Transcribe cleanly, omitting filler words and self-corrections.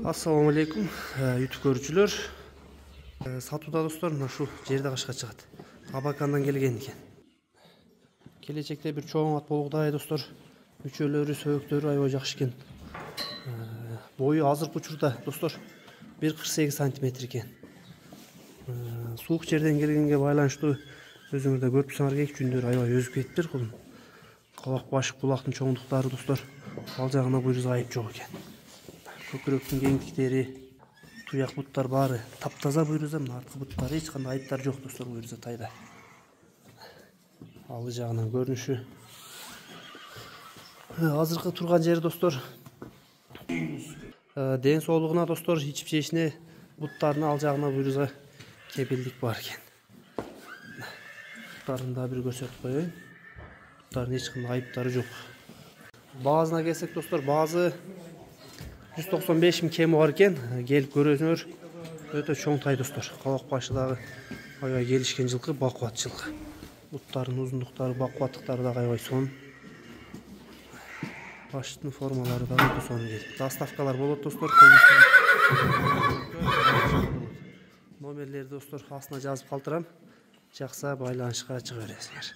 Assalamu alaikum YouTube көрүүчүлөр. Сатууда достор, мына шу жерде кашка чыгат. Абакандан келген экен. Келечекте бир чоң ат болгудай достор. Мүчөлөрү, сөйөктөрү аябай жакшы экен. Бою азыркы учурда достор 1,48 см экен. Суук жерден келгенге байланыштуу өзүңүз да көрүпсүңөр, эки жүндөрү аябай өзүп кетиптир кулум. Калак баш кулактын чоңдуктары достор ал жагына буйруз айып жок экен. Көкүрөктүн кеңдиктери, туяк буттар баары таптаза буйруза, мына арткы буттары эч кандай айыптар жок достор буйруза тайда. Алды жагынан көрүнүшү. Азыркы турган жери достор ден соолугуна достор, ичип жешине, буттарына ал жагына буйруза кепилдик бар экен. Буттарын да бир көрсөтүп коеюн. Буттардын эч кандай айыптары жок. Баазына келсек достор, баазы 195 000 кеми бар экен. Келип көрөсүңөр, өтө чоң тай достор. Калак башы дагы аябай келишкен жылкы, бакубат жылкы. Буттардын узундуктары, бакубаттыктары дагы аябай сонун. Баштын формалары дагы өтө сонун келип. Доставкалар болот достор. Номерлерди достор астына жазып калтырам. Жакса байланышка чыга бересиңер.